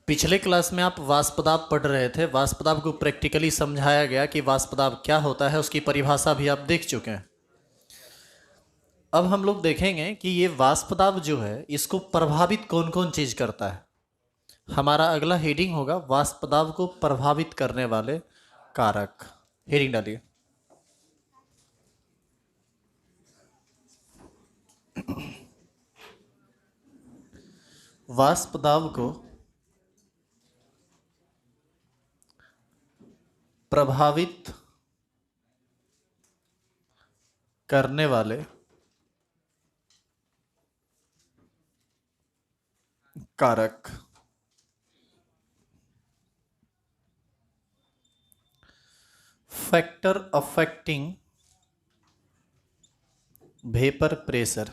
पिछले क्लास में आप वाष्प दाब पढ़ रहे थे। वाष्प दाब को प्रैक्टिकली समझाया गया कि वाष्प दाब क्या होता है, उसकी परिभाषा भी आप देख चुके हैं। अब हम लोग देखेंगे कि ये वाष्प दाब जो है इसको प्रभावित कौन कौन चीज करता है। हमारा अगला हेडिंग होगा वाष्प दाब को प्रभावित करने वाले कारक। हेडिंग डालिए। वाष्प दाब को प्रभावित करने वाले कारक। Factor affecting vapour pressure.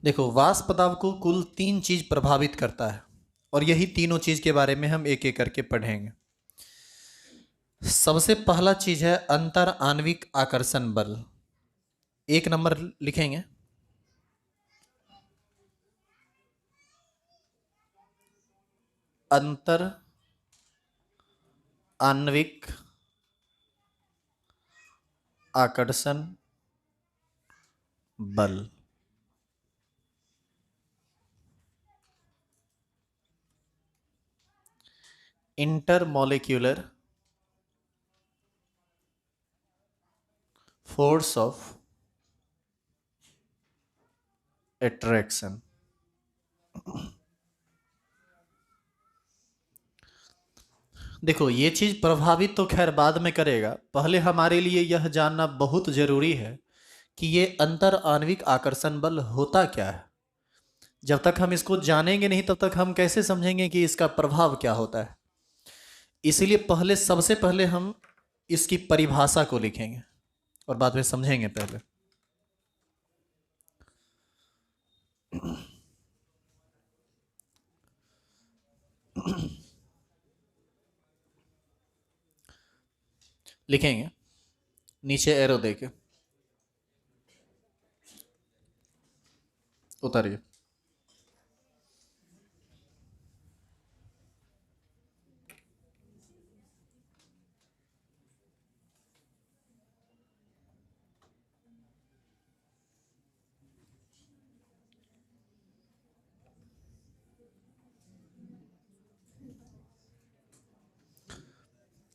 देखो, वाष्प दाब को कुल 3 चीज प्रभावित करता है और यही तीनों चीज के बारे में हम एक एक करके पढ़ेंगे। सबसे पहला चीज है अंतर आणविक आकर्षण बल। 1 नंबर लिखेंगे। अंतर आणविक आकर्षण बल। Intermolecular force of attraction. देखो, ये चीज प्रभावित तो खैर बाद में करेगा, पहले हमारे लिए यह जानना बहुत जरूरी है कि ये अंतर आणविक आकर्षण बल होता क्या है। जब तक हम इसको जानेंगे नहीं तब तक हम कैसे समझेंगे कि इसका प्रभाव क्या होता है। इसीलिए सबसे पहले हम इसकी परिभाषा को लिखेंगे और बाद में समझेंगे। पहले लिखेंगे नीचे एरो देके, उतारिए।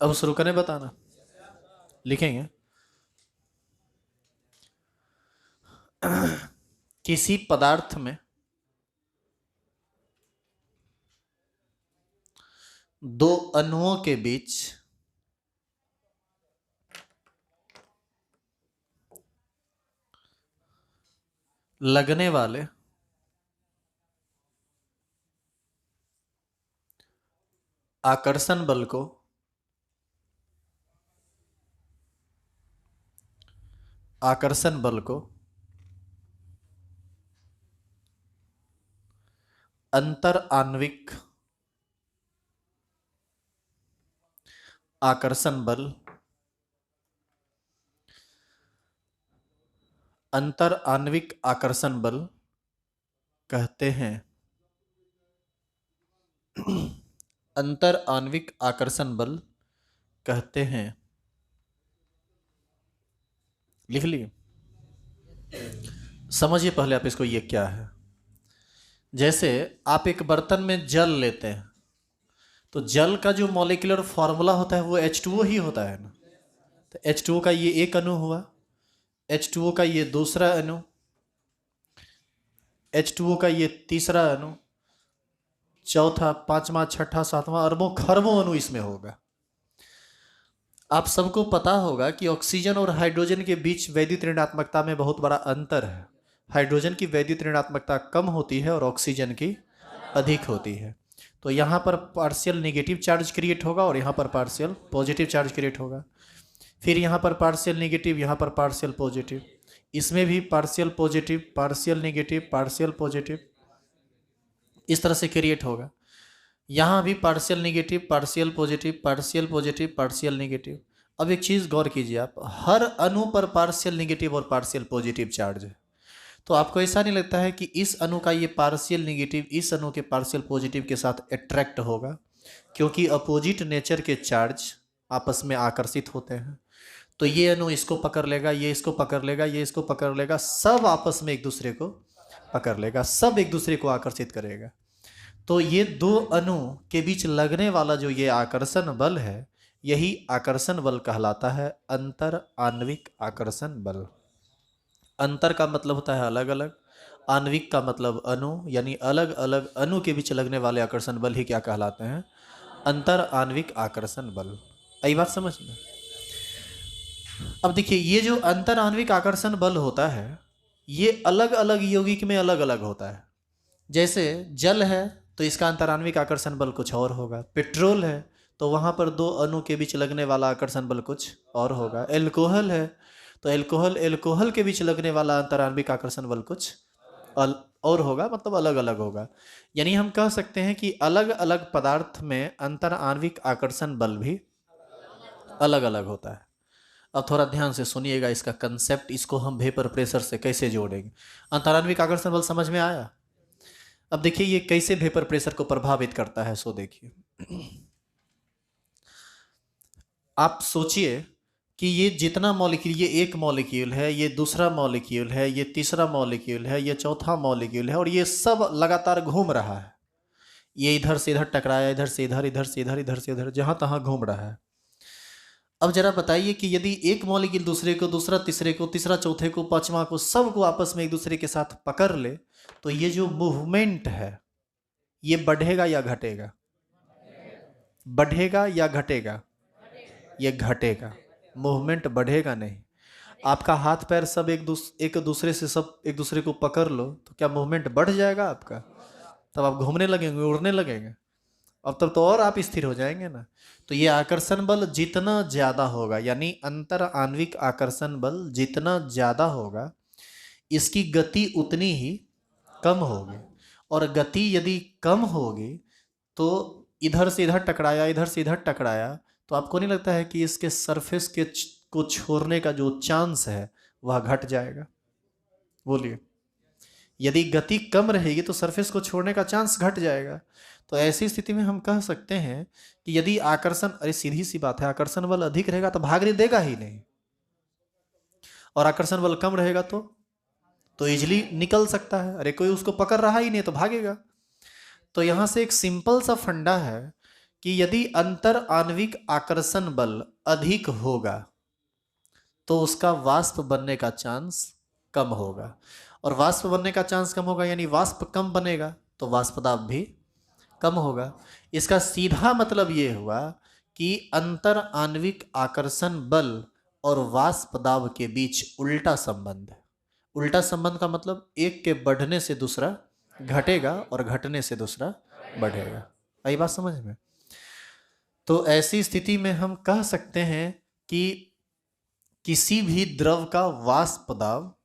अब शुरू करें बताना। लिखेंगे किसी पदार्थ में दो अणुओं के बीच लगने वाले आकर्षण बल को अंतर आणविक आकर्षण बल, अंतर आणविक आकर्षण बल कहते हैं। अंतर आणविक आकर्षण बल कहते हैं। लिख लिए। समझिए पहले आप इसको, ये क्या है। जैसे आप एक बर्तन में जल लेते हैं तो जल का जो मॉलिक्यूलर फॉर्मूला होता है वो H2O ही होता है ना। तो H2O का ये एक अणु हुआ, H2O का ये दूसरा अणु, H2O का ये तीसरा अणु, चौथा, पांचवा, छठा, सातवां, अरबों खरबों अणु इसमें होगा। आप सबको पता होगा कि ऑक्सीजन और हाइड्रोजन के बीच वैद्युत ऋणात्मकता में बहुत बड़ा अंतर है। हाइड्रोजन की वैद्युत ऋणात्मकता कम होती है और ऑक्सीजन की अधिक होती है। तो यहाँ पर पार्शियल नेगेटिव चार्ज क्रिएट होगा और यहाँ पर पार्शियल पॉजिटिव चार्ज क्रिएट होगा। फिर यहाँ पर पार्शियल नेगेटिव, यहाँ पर पार्शियल पॉजिटिव, इसमें भी partial positive, partial negative, partial positive, इस तरह से क्रिएट होगा। यहाँ भी partial negative, partial positive, partial positive, partial negative. अब एक चीज़ गौर कीजिए आप, हर अणु पर पार्शियल नेगेटिव और पार्शियल पॉजिटिव चार्ज है। तो आपको ऐसा नहीं लगता है कि इस अणु का ये पार्शियल नेगेटिव इस अणु के पार्शियल पॉजिटिव के साथ अट्रैक्ट होगा, क्योंकि अपोजिट नेचर के चार्ज आपस में आकर्षित होते हैं। तो ये अणु इसको पकड़ लेगा, ये इसको पकड़ लेगा, ये इसको पकड़ लेगा, सब आपस में एक दूसरे को पकड़ लेगा, सब एक दूसरे को आकर्षित करेगा। तो ये दो अणु के बीच लगने वाला जो ये आकर्षण बल है, यही आकर्षण बल कहलाता है अंतर आणविक आकर्षण बल। अंतर का मतलब होता है अलग अलग, आणविक का मतलब अणु, यानी अलग अलग अणु के बीच लगने वाले आकर्षण बल ही क्या कहलाते हैं? अंतर आणविक आकर्षण बल। आई बात समझ में? अब देखिए, ये जो अंतर आणविक आकर्षण बल होता है, ये अलग अलग यौगिक में अलग अलग होता है। जैसे जल है तो इसका अंतर आणविक आकर्षण बल कुछ और होगा, पेट्रोल है तो वहाँ पर दो अणु के बीच लगने वाला आकर्षण बल कुछ और होगा, एल्कोहल है तो एल्कोहल के बीच लगने वाला अंतर आणविक आकर्षण बल कुछ और होगा, मतलब अलग अलग होगा। यानी हम कह सकते हैं कि अलग अलग पदार्थ में अंतर आणविक आकर्षण बल भी अलग अलग होता है। अब थोड़ा ध्यान से सुनिएगा इसका कंसेप्ट, इसको हम वेपर प्रेशर से कैसे जोड़ेंगे। अंतराण्विक आकर्षण बल समझ में आया? अब देखिए ये कैसे वेपर प्रेशर को प्रभावित करता है, सो देखिए। आप सोचिए कि ये जितना मॉलिक्यूल, ये एक मॉलिक्यूल है, ये दूसरा मॉलिक्यूल है, ये तीसरा मॉलिक्यूल है, ये चौथा मॉलिक्यूल है, और ये सब लगातार घूम रहा है। ये इधर से इधर टकराया, इधर से इधर, इधर से इधर, इधर से इधर, जहां तहां घूम रहा है। अब जरा बताइए कि यदि एक मॉलिक्यूल दूसरे को, दूसरा तीसरे को, तीसरा चौथे को, पांचवा को, सबको आपस में एक दूसरे के साथ पकड़ ले, तो ये जो मूवमेंट है ये बढ़ेगा या घटेगा? बढ़ेगा या घटेगा? ये घटेगा। मूवमेंट बढ़ेगा नहीं। आपका हाथ पैर सब एक दूसरे से, सब एक दूसरे को पकड़ लो तो क्या मूवमेंट बढ़ जाएगा आपका? तब आप घूमने लगेंगे, उड़ने लगेंगे, अब तब तो और आप स्थिर हो जाएंगे ना। तो ये आकर्षण बल जितना ज्यादा होगा, यानी अंतर आणविक आकर्षण बल जितना ज्यादा होगा, इसकी गति उतनी ही कम होगी। और गति यदि कम होगी तो इधर से इधर टकराया, इधर से इधर टकराया, तो आपको नहीं लगता है कि इसके सरफेस के को छोड़ने का जो चांस है वह घट जाएगा? बोलिए, यदि गति कम रहेगी तो सरफेस को छोड़ने का चांस घट जाएगा। तो ऐसी स्थिति में हम कह सकते हैं कि यदि आकर्षण, अरे सीधी सी बात है, आकर्षण बल अधिक रहेगा तो भागने देगा ही नहीं, और आकर्षण बल कम रहेगा तो इजीली निकल सकता है। अरे कोई उसको पकड़ रहा ही नहीं तो भागेगा। तो यहां से एक सिंपल सा फंडा है कि यदि अंतर आणविक आकर्षण बल अधिक होगा तो उसका वाष्प बनने का चांस कम होगा, और वाष्प बनने का चांस कम होगा यानी वाष्प कम बनेगा तो वाष्प दाब भी कम होगा। इसका सीधा मतलब ये हुआ कि अंतर आणविक आकर्षण बल और वाष्प दाब के बीच उल्टा संबंध है। उल्टा संबंध का मतलब एक के बढ़ने से दूसरा घटेगा और घटने से दूसरा बढ़ेगा। आई बात समझ में? तो ऐसी स्थिति में हम कह सकते हैं कि किसी भी द्रव का वाष्प दाब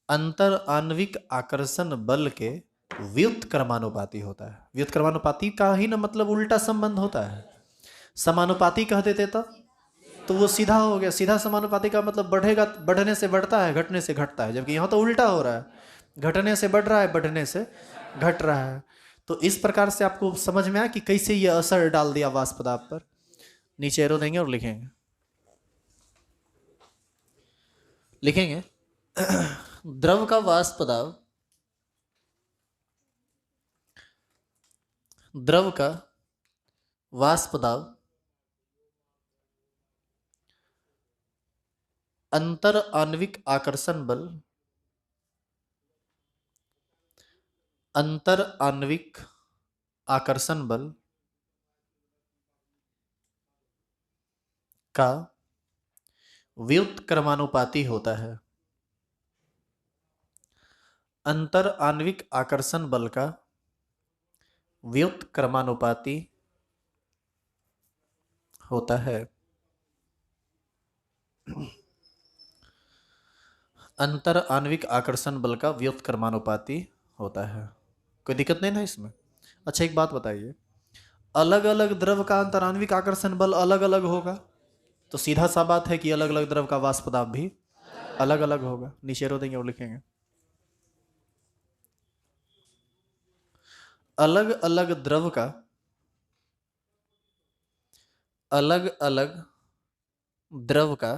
अंतर आणविक आकर्षण बल के व्युत्क्रमानुपाती क्रमानुपाती होता है। व्युत्क्रमानुपाती क्रमानुपाती का ही ना मतलब उल्टा संबंध होता है। समानुपाती कह देते तो वो सीधा हो गया। सीधा समानुपाती का मतलब बढ़ेगा, बढ़ने से बढ़ता है, घटने से घटता है, जबकि यहाँ तो उल्टा हो रहा है, घटने से बढ़ रहा है, बढ़ने से घट रहा है। तो इस प्रकार से आपको समझ में आया कि कैसे ये असर डाल दिया वाष्प दाब पर। नीचे एरो देंगे और लिखेंगे द्रव का वाष्प दाब, द्रव का वाष्प दाब अंतर आणविक आकर्षण बल, अंतर आणविक आकर्षण बल का व्युत्क्रमानुपाती क्रमानुपाती होता है। अंतर आणविक आकर्षण बल का व्युत्क्रमानुपाती क्रमानुपाती होता है। अंतर आणविक आकर्षण बल का व्युत्क्रमानुपाती क्रमानुपाती होता है। कोई दिक्कत नहीं ना इसमें? अच्छा एक बात बताइए, अलग अलग द्रव का अंतर आणविक आकर्षण बल अलग अलग होगा तो सीधा सा बात है कि अलग अलग द्रव का वाष्प दाब भी अलग अलग होगा, नीचे रो देंगे और लिखेंगे। अलग अलग द्रव का अलग अलग द्रव का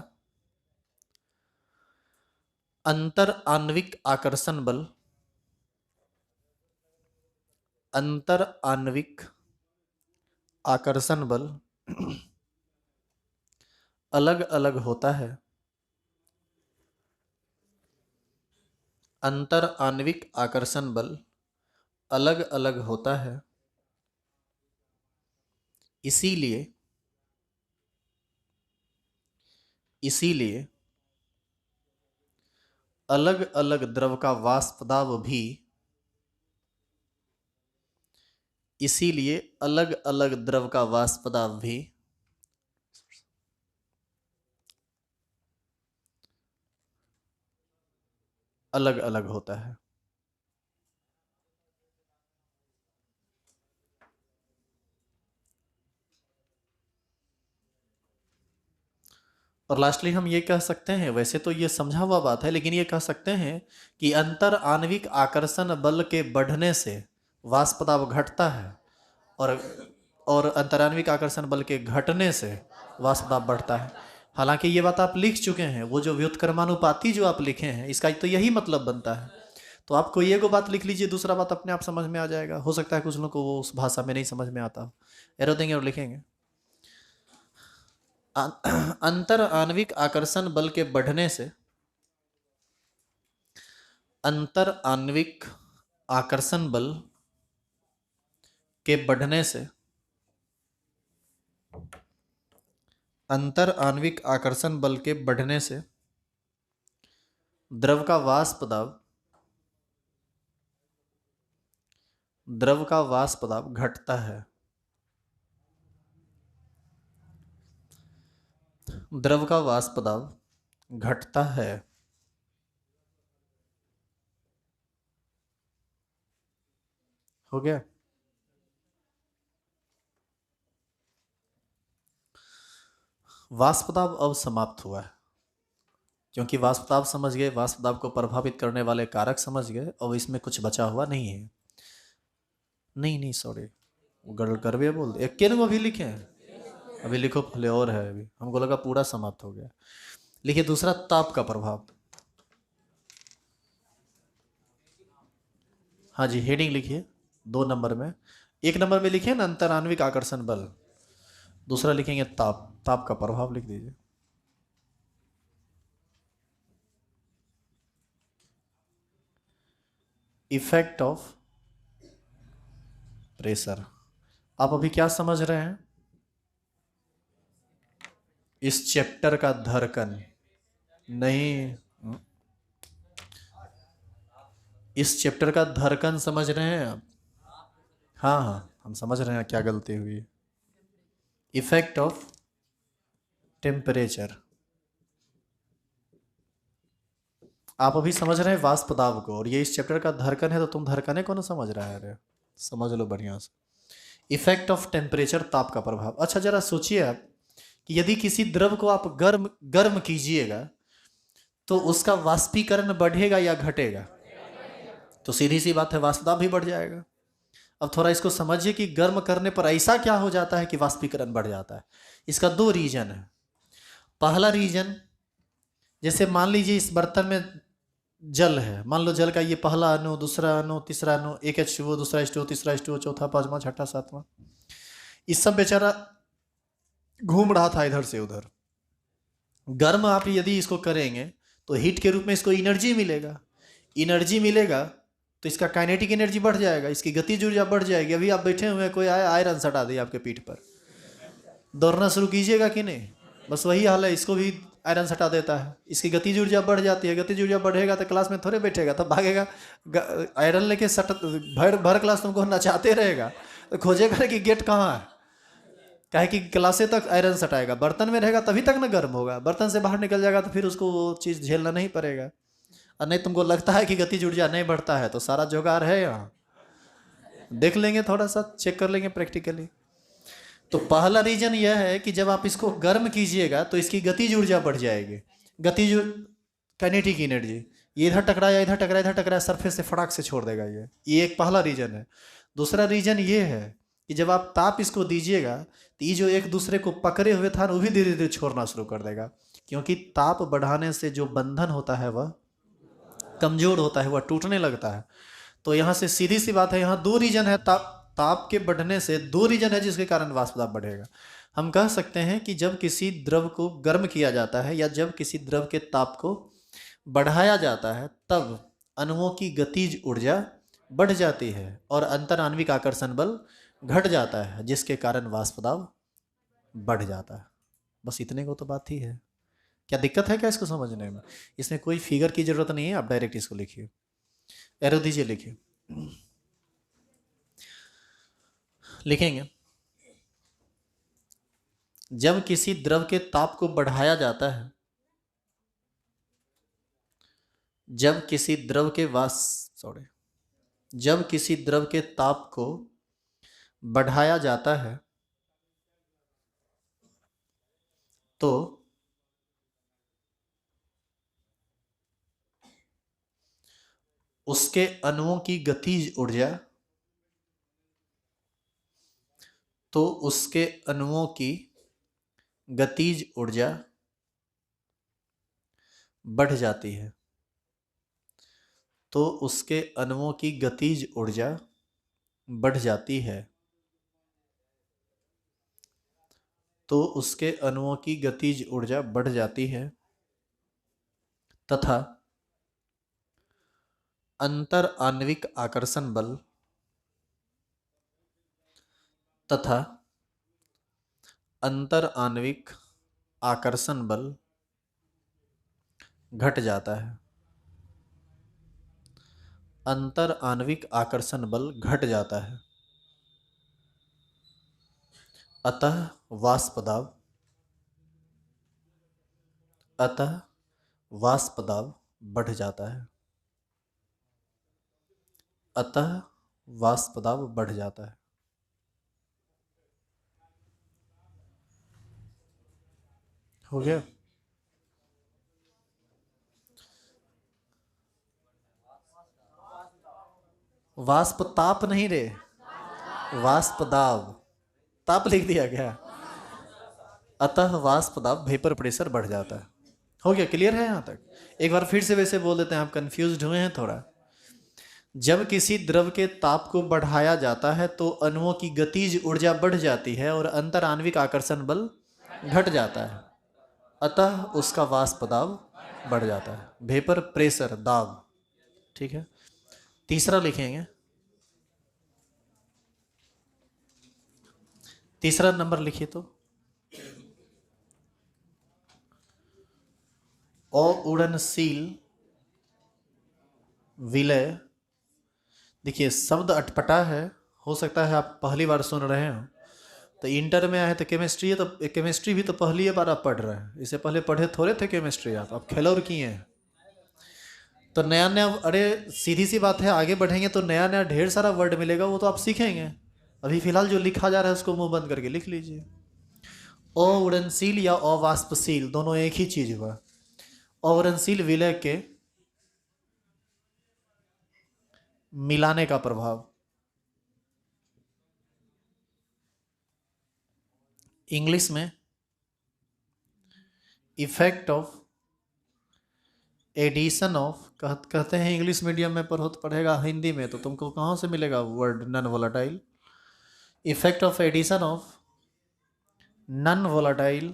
अंतर आणविक आकर्षण बल, अंतर आणविक आकर्षण बल अलग अलग होता है। अंतर आणविक आकर्षण बल अलग अलग होता है, इसीलिए इसीलिए अलग अलग द्रव का वाष्प दाब भी इसीलिए अलग अलग द्रव का वाष्प दाब भी अलग अलग होता है। और लास्टली हम ये कह सकते हैं, वैसे तो ये समझा हुआ बात है, लेकिन ये कह सकते हैं कि अंतर आणविक आकर्षण बल के बढ़ने से वाष्प दाब घटता है, और अंतराण्विक आकर्षण बल के घटने से वाष्प दाब बढ़ता है। हालांकि ये बात आप लिख चुके हैं, वो जो व्युत्क्रमानुपाती जो आप लिखे हैं, इसका तो यही मतलब बनता है। तो आप कोई एगो बात लिख लीजिए, दूसरा बात अपने आप समझ में आ जाएगा। हो सकता है कुछ लोगों को वो उस भाषा में नहीं समझ में आता हो। एरो देंगे और लिखेंगे। अंतर आणविक आकर्षण बल के बढ़ने से अंतर आणविक आकर्षण बल के बढ़ने से अंतर आणविक आकर्षण बल के बढ़ने से द्रव का वाष्प दाब घटता है। द्रव का वाष्प दाब घटता है। हो गया। वाष्प दाब अब समाप्त हुआ है, क्योंकि वाष्प दाब समझ गए, वाष्प दाब को प्रभावित करने वाले कारक समझ गए। अब इसमें कुछ बचा हुआ नहीं है। नहीं सॉरी, गड़बे बोल दे। एक को अभी लिखे हैं, अभी लिखो, पहले और है। अभी हमको लगा पूरा समाप्त हो गया। लिखिए दूसरा, ताप का प्रभाव। हाँ जी, हेडिंग लिखिए 2 नंबर में। 1 नंबर में लिखिए ना अंतराण्विक आकर्षण बल, दूसरा लिखेंगे ताप। ताप का प्रभाव लिख दीजिए। Effect of pressure. आप अभी क्या समझ रहे हैं? इस चैप्टर का धड़कन नहीं, इस चैप्टर का धड़कन समझ रहे हैं आप? हाँ, हम समझ रहे हैं क्या गलती हुई। Effect of temperature. आप अभी समझ रहे हैं वाष्प दाब को, और ये इस चैप्टर का धड़कन है, तो तुम धड़कने को ना समझ रहा है। अरे समझ लो बढ़िया से। इफेक्ट ऑफ टेम्परेचर, ताप का प्रभाव। अच्छा जरा सोचिए आप कि यदि किसी द्रव को आप गर्म कीजिएगा तो उसका वाष्पीकरण बढ़ेगा या घटेगा? तो सीधी सी बात है, वाष्प दाब भी बढ़ जाएगा। अब थोड़ा इसको समझिए कि गर्म करने पर ऐसा क्या हो जाता है कि वाष्पीकरण बढ़ जाता है। इसका 2 रीजन है। पहला रीजन, जैसे मान लीजिए इस बर्तन में जल है, मान लो जल का ये पहला अणु, दूसरा अणु, तीसरा अणु, एक H2O, दूसरा H2O, तीसरा H2O, चौथा, पांचवा, छठा, सातवां। इस सब बेचारा घूम रहा था इधर से उधर। गर्म आप यदि इसको करेंगे तो हीट के रूप में इसको एनर्जी मिलेगा। एनर्जी मिलेगा तो इसका काइनेटिक एनर्जी बढ़ जाएगा, इसकी गतिज ऊर्जा बढ़ जाएगी। अभी आप बैठे हुए हैं, कोई आया आयरन सटा दिया आपके पीठ पर, दौड़ना शुरू कीजिएगा कि नहीं? बस वही हाल है, इसको भी आयरन सटा देता है, इसकी गतिज ऊर्जा बढ़ जाती है। गतिज ऊर्जा बढ़ेगा तो क्लास में थोड़े बैठेगा, तब भागेगा। आयरन लेके सट भर क्लास तुमको नचाते रहेगा, तो खोजेगा कि गेट कहाँ है। काहे कि क्लासे तक आयरन सटाएगा, बर्तन में रहेगा तभी तक ना गर्म होगा। बर्तन से बाहर निकल जाएगा तो फिर उसको वो चीज़ झेलना नहीं पड़ेगा। और नहीं तुमको लगता है कि गतिज ऊर्जा नहीं बढ़ता है, तो सारा जुगाड़ है यहाँ, देख लेंगे, थोड़ा सा चेक कर लेंगे प्रैक्टिकली। तो पहला रीजन यह है कि जब आप इसको गर्म कीजिएगा तो इसकी गतिज ऊर्जा बढ़ जाएगी। गतिज काइनेटिक एनर्जी, ये इधर टकराया इधर टकराया इधर टकराया, सरफेस से फटाक से छोड़ देगा ये एक पहला रीजन है। दूसरा रीजन ये है कि जब आप ताप इसको दीजिएगा तो ये जो एक दूसरे को पकड़े हुए था वो भी धीरे धीरे छोड़ना शुरू कर देगा, क्योंकि ताप बढ़ाने से जो बंधन होता है वह कमजोर होता है, वह टूटने लगता है। तो यहाँ से सीधी सी बात है, यहाँ दो रीजन है, ताप के बढ़ने से दो रीजन है जिसके कारण वाष्प दाब बढ़ेगा। हम कह सकते हैं कि जब किसी द्रव को गर्म किया जाता है या जब किसी द्रव के ताप को बढ़ाया जाता है तब अणुओं की गतिज ऊर्जा बढ़ जाती है और अंतर आणविक आकर्षण बल घट जाता है, जिसके कारण वाष्प दाब बढ़ जाता है। बस इतने को तो बात ही है। क्या दिक्कत है क्या इसको समझने में? इसमें कोई फिगर की जरूरत नहीं है, आप डायरेक्ट इसको लिखिए, एरो दीजिए, लिखिए, लिखेंगे। जब किसी द्रव के ताप को बढ़ाया जाता है, जब किसी द्रव के जब किसी द्रव के ताप को बढ़ाया जाता है तो उसके अणुओं की गतिज ऊर्जा, तो उसके अणुओं की गतिज ऊर्जा बढ़ जाती है, तो उसके अणुओं की गतिज ऊर्जा बढ़ जाती है, तो उसके अणुओं की गतिज ऊर्जा बढ़ जाती है तथा अंतर आणविक आकर्षण बल तथा अंतर आणविक आकर्षण बल घट जाता है, अंतर आणविक आकर्षण बल घट जाता है। अतः वाष्प दाब, अतः वाष्प दाब बढ़ जाता है, अतः वाष्प दाब बढ़ जाता है। हो गया? वाष्प ताप नहीं रे, वाष्प दाब, ताप लिख दिया गया। अतः वाष्प दाब, वेपर प्रेशर बढ़ जाता है। हो गया? क्लियर है यहाँ तक? एक बार फिर से वैसे बोल देते हैं, आप कंफ्यूज हुए हैं थोड़ा। जब किसी द्रव के ताप को बढ़ाया जाता है तो अणुओं की गतिज ऊर्जा बढ़ जाती है और अंतर आणविक आकर्षण बल घट जाता है, अतः उसका वाष्प दाब बढ़ जाता है, वेपर प्रेशर, दाब। ठीक है, तीसरा लिखेंगे, तीसरा नंबर लिखिए तो, अउड़नशील विलय। देखिए शब्द अटपटा है, हो सकता है आप पहली बार सुन रहे हो, तो इंटर में आए तो केमिस्ट्री है, तो केमिस्ट्री भी तो पहली बार आप पढ़ रहे हैं, इससे पहले पढ़े थोड़े थे केमिस्ट्री, आप खेलौर किए हैं। तो नया नया, अरे सीधी सी बात है, आगे बढ़ेंगे तो नया नया ढेर सारा वर्ड मिलेगा, वो तो आप सीखेंगे। अभी फिलहाल जो लिखा जा रहा है उसको मुंह बंद करके लिख लीजिए। अउड़नशील या अवाष्पशील दोनों एक ही चीज हुआ। अउड़नशील विलय के मिलाने का प्रभाव, इंग्लिश में इफेक्ट ऑफ एडिशन ऑफ, कहते हैं इंग्लिश मीडियम में पढ़ो तो पढ़ेगा, हिंदी में तो तुमको कहाँ से मिलेगा word non volatile. Effect of addition of non volatile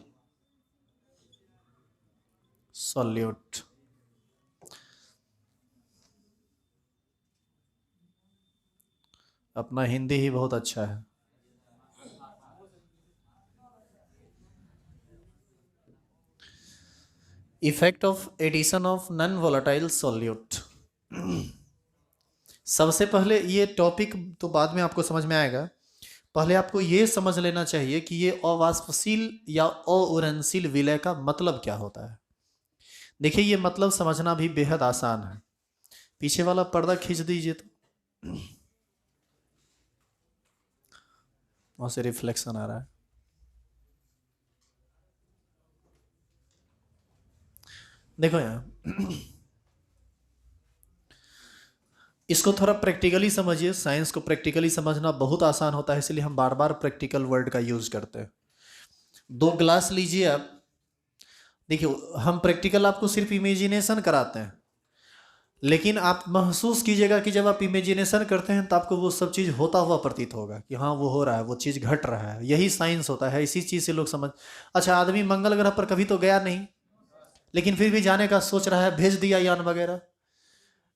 solute. अपना हिंदी ही बहुत अच्छा है। Effect of addition of non volatile solute. सबसे पहले ये टॉपिक तो बाद में आपको समझ में आएगा, पहले आपको ये समझ लेना चाहिए कि ये अवाष्पशील या अउड़नशील विलय का मतलब क्या होता है। देखिए ये मतलब समझना भी बेहद आसान है। पीछे वाला पर्दा खींच दीजिए तो वहां से रिफ्लेक्शन आ रहा है। देखो यहाँ इसको थोड़ा प्रैक्टिकली समझिए। साइंस को प्रैक्टिकली समझना बहुत आसान होता है, इसलिए हम बार बार प्रैक्टिकल वर्ड का यूज करते हैं। 2 गिलास लीजिए आप। देखिए हम प्रैक्टिकल आपको सिर्फ इमेजिनेशन कराते हैं, लेकिन आप महसूस कीजिएगा कि जब आप इमेजिनेशन करते हैं तो आपको वो सब चीज़ होता हुआ प्रतीत होगा कि हाँ वो हो रहा है, वो चीज़ घट रहा है। यही साइंस होता है, इसी चीज़ से लोग समझ। अच्छा, आदमी मंगल ग्रह पर कभी तो गया नहीं, लेकिन फिर भी जाने का सोच रहा है, भेज दिया यान वगैरह।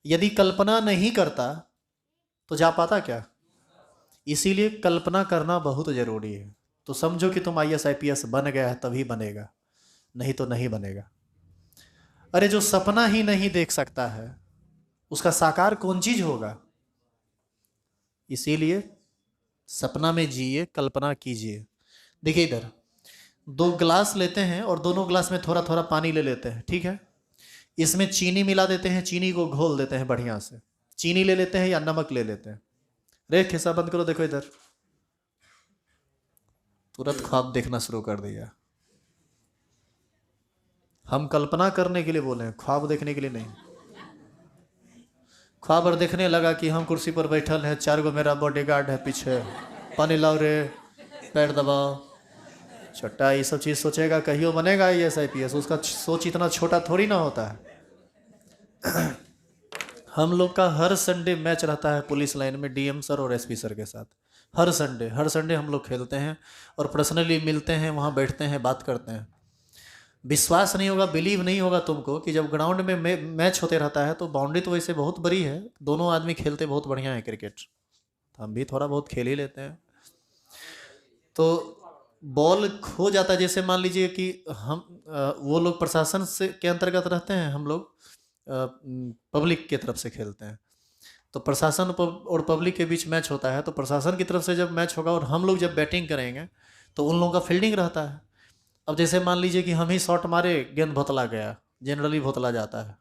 यदि कल्पना नहीं करता तो जा पाता क्या? इसीलिए कल्पना करना बहुत जरूरी है। तो समझो कि तुम IAS IPS बन गया है, तभी बनेगा, नहीं तो नहीं बनेगा। अरे जो सपना ही नहीं देख सकता है उसका साकार कौन चीज होगा? इसीलिए सपना में जिए, कल्पना कीजिए। देखिए इधर 2 गिलास लेते हैं और दोनों गिलास में थोड़ा थोड़ा पानी ले लेते हैं, ठीक है। इसमें चीनी मिला देते हैं, चीनी को घोल देते हैं बढ़िया से। चीनी ले लेते हैं या नमक ले लेते हैं? रे खिस्सा बंद करो, देखो इधर, तुरंत ख्वाब देखना शुरू कर दिया। हम कल्पना करने के लिए बोले हैं, ख्वाब देखने के लिए नहीं। ख्वाब और देखने लगा कि हम कुर्सी पर बैठल है, 4 गो मेरा बॉडीगार्ड है पीछे, पानी लाओ रे, पैर दबाओ, छोटा ये सब चीज़ सोचेगा कहियो बनेगा IAS IPS। उसका सोच इतना छोटा थोड़ी ना होता है। हम लोग का हर संडे मैच रहता है पुलिस लाइन में, DM सर और SP सर के साथ। हर संडे हम लोग खेलते हैं और पर्सनली मिलते हैं, वहाँ बैठते हैं, बात करते हैं। विश्वास नहीं होगा, बिलीव नहीं होगा तुमको कि जब ग्राउंड में मैच होते रहता है तो बाउंड्री तो वैसे बहुत बड़ी है, दोनों आदमी खेलते बहुत बढ़िया है क्रिकेट, हम भी थोड़ा बहुत खेल ही लेते हैं। तो बॉल खो जाता है, जैसे मान लीजिए कि हम वो लोग प्रशासन से के अंतर्गत रहते हैं, हम लोग पब्लिक की तरफ से खेलते हैं। तो प्रशासन और पब्लिक के बीच मैच होता है, तो प्रशासन की तरफ से जब मैच होगा और हम लोग जब बैटिंग करेंगे तो उन लोगों का फील्डिंग रहता है। अब जैसे मान लीजिए कि हम ही शॉट मारे, गेंद भोतला गया, जनरली भोतला जाता है,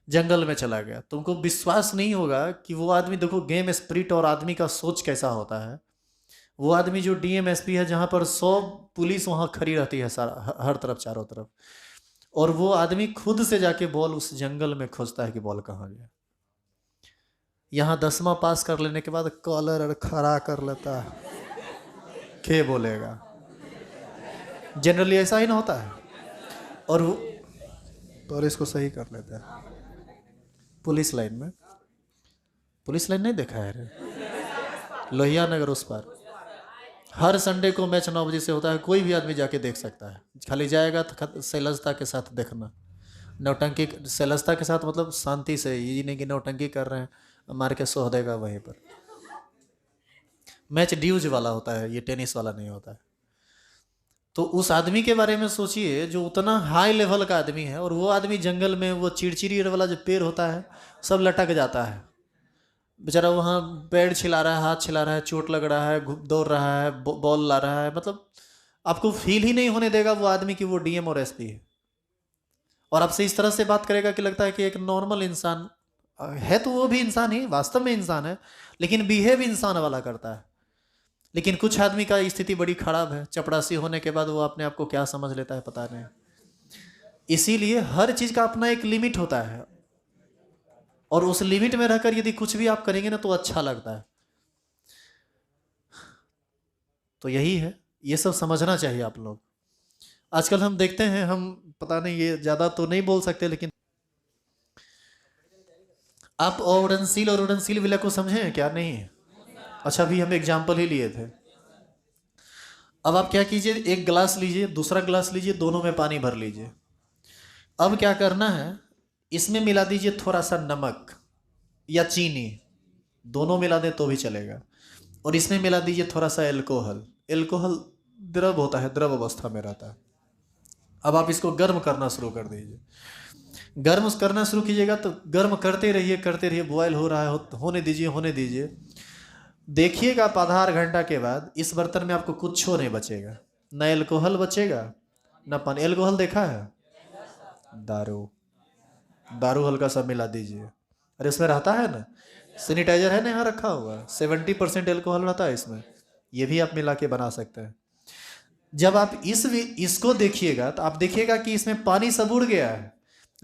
जंगल में चला गया, तुमको विश्वास नहीं होगा कि वो आदमी, देखो गेम स्पिरिट और आदमी का सोच कैसा होता है। वो आदमी जो DM SP है, जहाँ पर 100 पुलिस वहाँ खड़ी रहती है सारा, हर तरफ, चारों तरफ, और वो आदमी खुद से जाके बॉल उस जंगल में खोजता है कि बॉल कहाँ गया। यहाँ 10वां पास कर लेने के बाद कॉलर खड़ा कर लेता है, क्या बोलेगा? जनरली ऐसा ही ना होता है। और वो और इसको सही कर लेता है पुलिस लाइन में। पुलिस लाइन नहीं देखा है रे? लोहिया नगर उस पर हर संडे को मैच 9 बजे से होता है, कोई भी आदमी जाके देख सकता है, खाली जाएगा तो सैलजता के साथ देखना। नौटंकी सैलजता के साथ मतलब शांति से, ये नहीं कि नौटंकी कर रहे हैं, मार के सो देगा वहीं पर। मैच ड्यूज वाला होता है, ये टेनिस वाला नहीं होता है। तो उस आदमी के बारे में सोचिए जो उतना हाई लेवल का आदमी है, और वो आदमी जंगल में वो चिड़चिड़ी वाला जो पेड़ होता है सब लटक जाता है, बेचारा वहाँ पैर छिला रहा है, हाथ छिला रहा है, चोट लग रहा है, दौड़ रहा है, बॉल ला रहा है, मतलब आपको फील ही नहीं होने देगा वो आदमी कि वो DM और SP है। और आपसे इस तरह से बात करेगा कि लगता है कि एक नॉर्मल इंसान है, तो वो भी इंसान ही, वास्तव में इंसान है, लेकिन बिहेव इंसान वाला करता है। लेकिन कुछ आदमी का स्थिति बड़ी खराब है, चपड़ासी होने के बाद वो अपने आप को क्या समझ लेता है पता नहीं। इसीलिए हर चीज का अपना एक लिमिट होता है, और उस लिमिट में रहकर यदि कुछ भी आप करेंगे ना तो अच्छा लगता है। तो यही है, ये सब समझना चाहिए आप लोग। आजकल हम देखते हैं, हम पता नहीं, ये ज्यादा तो नहीं बोल सकते, लेकिन आप उड़नसील और उड़नसील विलय को समझे क्या? नहीं। अच्छा, अभी हम एग्जाम्पल ही लिए थे। अब आप क्या कीजिए, एक गिलास लीजिए, दूसरा गिलास लीजिए, दोनों में पानी भर लीजिए। अब क्या करना है, इसमें मिला दीजिए थोड़ा सा नमक या चीनी, दोनों मिला दें तो भी चलेगा, और इसमें मिला दीजिए थोड़ा सा एल्कोहल। एल्कोहल द्रव होता है, द्रव अवस्था में रहता है। अब आप इसको गर्म करना शुरू कर दीजिए। गर्म करना शुरू कीजिएगा तो गर्म करते रहिए, बॉयल हो रहा है, होने दीजिए। देखिएगा आप आधा घंटा के बाद इस बर्तन में आपको कुछ नहीं बचेगा, ना एल्कोहल बचेगा ना पानी। एल्कोहल देखा है? दारू हल्का सा मिला दीजिए। अरे इसमें रहता है ना, सैनिटाइजर है ना यहाँ रखा हुआ, 70% एल्कोहल रहता है इसमें, ये भी आप मिला के बना सकते हैं। जब आप इसको देखिएगा तो आप देखिएगा कि इसमें पानी सब उड़ गया है,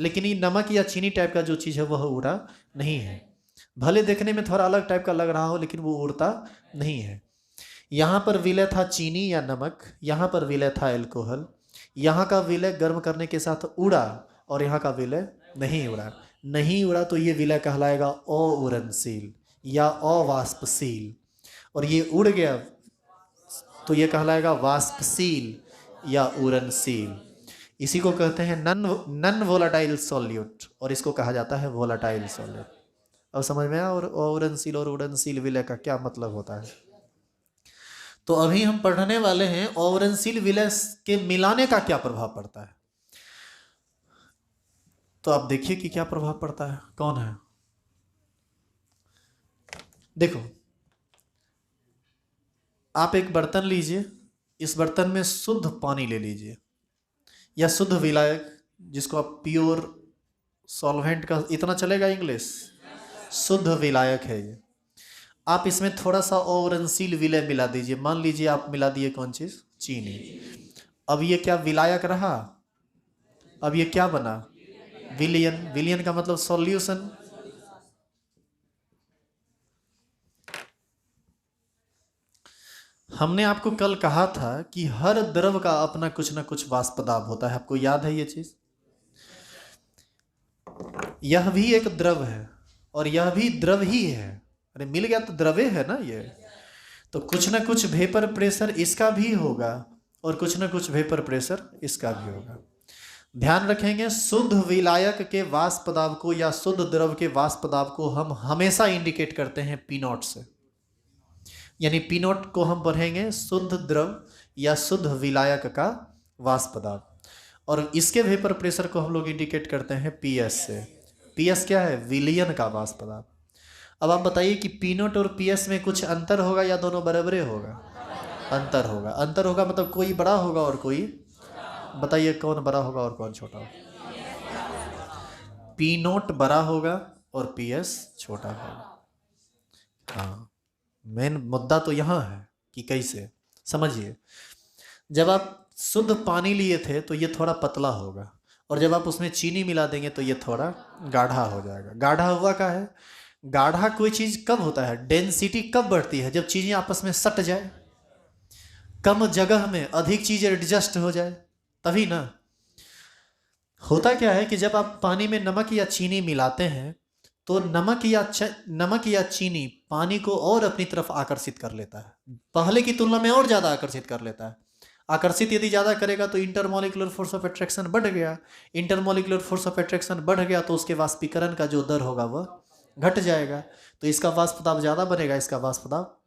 लेकिन ये नमक या चीनी टाइप का जो चीज़ है वह उड़ा नहीं है। भले देखने में थोड़ा अलग टाइप का लग रहा हो लेकिन वो उड़ता नहीं है। यहाँ पर विलय था चीनी या नमक, यहाँ पर विलय था अल्कोहल। यहाँ का विलय गर्म करने के साथ उड़ा और यहाँ का विलय नहीं उड़ा। नहीं उड़ा तो ये विलय कहलाएगा अउरणशील या अवाष्पशील, और ये उड़ गया तो ये कहलाएगा वाष्पशील या उड़नशील। इसी को कहते हैं नन वोलाटाइल सॉल्यूट, और इसको कहा जाता है वोलाटाइल सॉल्यूट। अब समझ में आया और अउरणशील और उड़नशील विलय का क्या मतलब होता है। तो अभी हम पढ़ने वाले हैं अउरणशील विलय के मिलाने का क्या प्रभाव पड़ता है। तो आप देखिए कि क्या प्रभाव पड़ता है। कौन है? देखो, आप एक बर्तन लीजिए, इस बर्तन में शुद्ध पानी ले लीजिए या शुद्ध विलायक, जिसको आप प्योर सॉल्वेंट का, इतना चलेगा इंग्लिश, शुद्ध विलायक है ये। आप इसमें थोड़ा सा अउरणशील विलय मिला दीजिए। मान लीजिए आप मिला दिए कौन चीज? चीनी। अब ये क्या विलायक रहा? अब ये क्या बना? विलियन। विलियन का मतलब सॉल्यूशन। हमने आपको कल कहा था कि हर द्रव का अपना कुछ ना कुछ वाष्प दाब होता है। आपको याद है ये चीज? यह भी एक द्रव है और यह भी द्रव ही है। अरे मिल गया तो द्रवे है ना ये। तो कुछ ना कुछ वेपर प्रेशर इसका भी होगा और कुछ ना कुछ वेपर प्रेशर इसका भी होगा। ध्यान रखेंगे, शुद्ध विलायक के वाष्प दाब को या शुद्ध द्रव के वाष्प दाब को हम हमेशा इंडिकेट करते हैं पी नॉट से। यानी पी नॉट को हम पढ़ेंगे शुद्ध द्रव या शुद्ध विलायक का वाष्प दाब, और इसके वेपर प्रेशर को हम लोग इंडिकेट करते हैं पी एस से। पी एस क्या है? विलियन का वाष्प दाब। अब आप बताइए कि पी नॉट और पी एस में कुछ अंतर होगा या दोनों बराबरे होगा? अंतर होगा। अंतर होगा मतलब कोई बड़ा होगा और कोई, बताइए कौन बड़ा होगा और कौन छोटा होगा? पी नॉट बड़ा होगा और पी एस छोटा होगा। हाँ, मेन मुद्दा तो यहाँ है कि कैसे। समझिए, जब आप शुद्ध पानी लिए थे तो ये थोड़ा पतला होगा, और जब आप उसमें चीनी मिला देंगे तो ये थोड़ा गाढ़ा हो जाएगा। गाढ़ा हुआ का है? गाढ़ा कोई चीज़ कब होता है? डेंसिटी कब बढ़ती है? जब चीज़ें आपस में सट जाए, कम जगह में अधिक चीज़ एडजस्ट हो जाए, तभी ना। होता क्या है कि जब आप पानी में नमक या चीनी मिलाते हैं तो नमक या चीनी पानी को और अपनी तरफ आकर्षित कर लेता है, पहले की तुलना में और ज़्यादा आकर्षित कर लेता है। आकर्षित यदि ज़्यादा करेगा तो इंटरमॉलिक्यूलर फोर्स ऑफ अट्रैक्शन बढ़ गया। इंटरमॉलिक्यूलर फोर्स ऑफ अट्रैक्शन बढ़ गया तो उसके वाष्पीकरण का जो दर होगा वह घट जाएगा। तो इसका वाष्प दाब ज़्यादा बनेगा, इसका वाष्प दाब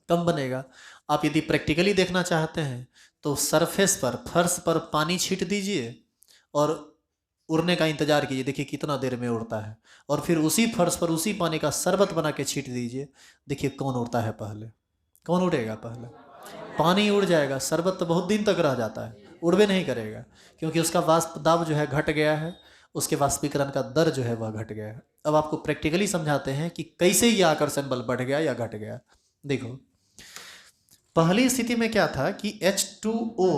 कम बनेगा। आप यदि प्रैक्टिकली देखना चाहते हैं तो सरफेस पर, फर्श पर पानी छींट दीजिए और उड़ने का इंतजार कीजिए। देखिए कितना देर में उड़ता है। और फिर उसी फर्श पर उसी पानी का शरबत बना के छींट दीजिए। देखिए कौन उड़ता है पहले? कौन उड़ेगा पहले? पानी उड़ जाएगा। शरबत तो बहुत दिन तक रह जाता है, उड़बे नहीं करेगा, क्योंकि उसका वाष्प दाब जो है घट गया है, उसके वाष्पीकरण का दर जो है वह घट गया है। अब आपको प्रैक्टिकली समझाते हैं कि कैसे ये आकर्षण बल बढ़ गया या घट गया। देखो, पहली स्थिति में क्या था कि H2O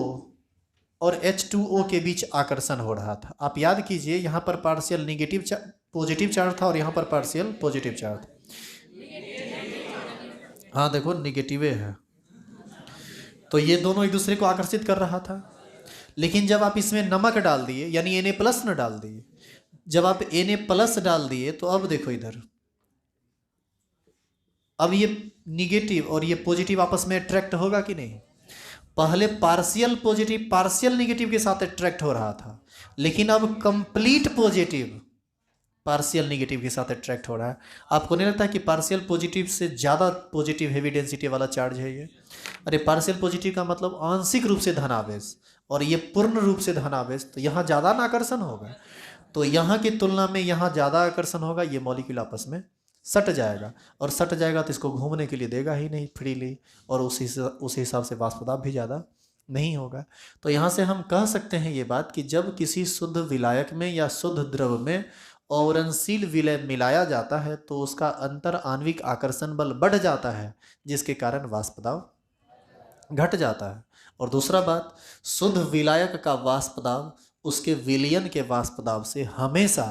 और H2O के बीच आकर्षण हो रहा था। आप याद कीजिए, यहाँ पर पार्शियल निगेटिव पॉजिटिव चार्ज था और यहाँ पर पार्शियल पॉजिटिव चार्ज। हाँ देखो, निगेटिवे है, तो ये दोनों एक दूसरे को आकर्षित कर रहा था। लेकिन जब आप इसमें नमक डाल दिए, यानी Na+ न डाल दिए, जब आप Na+ डाल दिए तो अब देखो इधर, अब ये निगेटिव और ये पॉजिटिव आपस में अट्रैक्ट होगा कि नहीं? पहले पार्शियल पॉजिटिव पार्शियल निगेटिव के साथ अट्रैक्ट हो रहा था, लेकिन अब कंप्लीट पॉजिटिव पार्शियल निगेटिव के साथ अट्रैक्ट हो रहा है। आपको नहीं लगता कि पार्शियल पॉजिटिव से ज़्यादा पॉजिटिव हेवी डेंसिटी वाला चार्ज है ये? अरे पार्शियल पॉजिटिव का मतलब आंशिक रूप से धनावेश, और ये पूर्ण रूप से धनावेश, तो यहाँ ज़्यादा ना आकर्षण होगा। तो यहाँ की तुलना में यहाँ ज़्यादा आकर्षण होगा। ये मॉलिक्यूल आपस में सट जाएगा, और सट जाएगा तो इसको घूमने के लिए देगा ही नहीं फ्रीली, और उस हिसाब से वाष्प दाब भी ज़्यादा नहीं होगा। तो यहाँ से हम कह सकते हैं ये बात कि जब किसी शुद्ध विलायक में या शुद्ध द्रव में अउरणशील विलय मिलाया जाता है तो उसका अंतर आणविक आकर्षण बल बढ़ जाता है, जिसके कारण वाष्प दाब घट जाता है। और दूसरा बात, शुद्ध विलायक का वाष्प दाब उसके विलियन के वाष्प दाब से हमेशा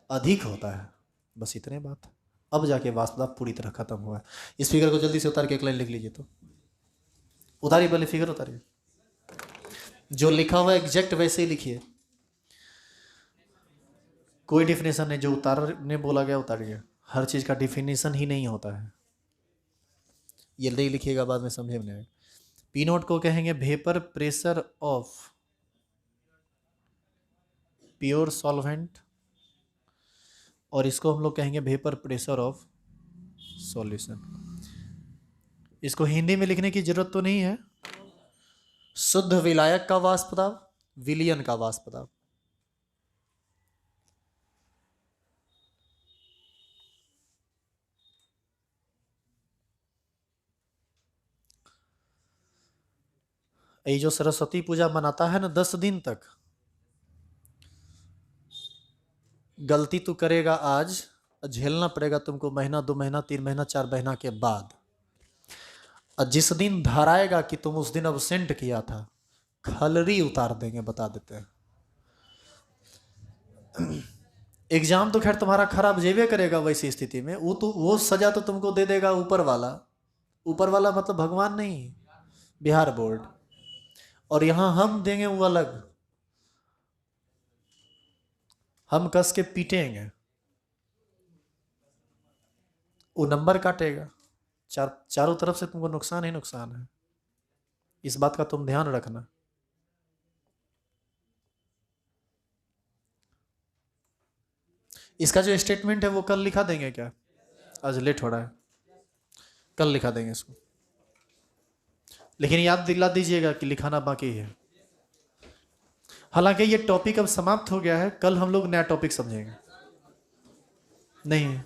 अधिक होता है। बस इतने बात। अब जाके वाष्प दाब पूरी तरह खत्म हुआ है। इस फिगर को जल्दी से उतार के एक लाइन लिख लीजिए। तो उतारिए, पहले फिगर उतारिए, जो लिखा हुआ है एग्जैक्ट वैसे ही लिखिए, कोई डिफिनेशन नहीं। जो उतारने बोला गया उतारिए, हर चीज का डिफिनेशन ही नहीं होता है। ये नहीं लिखिएगा बाद में समझे में नहीं आएगा। पी नोट को कहेंगे vapour pressure of pure solvent, और इसको हम लोग कहेंगे वेपर प्रेशर ऑफ सॉल्यूशन। इसको हिंदी में लिखने की जरूरत तो नहीं है। शुद्ध विलायक का वाष्प दाब, विलियन का वाष्प दाब। ये जो सरस्वती पूजा मनाता है ना 10 दिन तक, गलती तू करेगा आज, झेलना पड़ेगा तुमको महीना, 2 महीना, 3 महीना, 4 महीना के बाद। और जिस दिन धराएगा कि तुम उस दिन अब्सेंट किया था, खलरी उतार देंगे, बता देते हैं। एग्जाम तो खैर तुम्हारा खराब जेबे करेगा वैसी स्थिति में, वो सजा तो तुमको दे देगा ऊपर वाला। ऊपर वाला मतलब भगवान नहीं, बिहार बोर्ड। और यहां हम देंगे वो अलग, हम कस के पीटेंगे, वो नंबर काटेगा। चारों तरफ से तुमको नुकसान ही नुकसान है। इस बात का तुम ध्यान रखना। इसका जो स्टेटमेंट है वो कल लिखा देंगे क्या? आज लेट हो रहा है, कल लिखा देंगे इसको। लेकिन याद दिला दीजिएगा कि लिखाना बाकी है। हालांकि ये टॉपिक अब समाप्त हो गया है, कल हम लोग नया टॉपिक समझेंगे। नहीं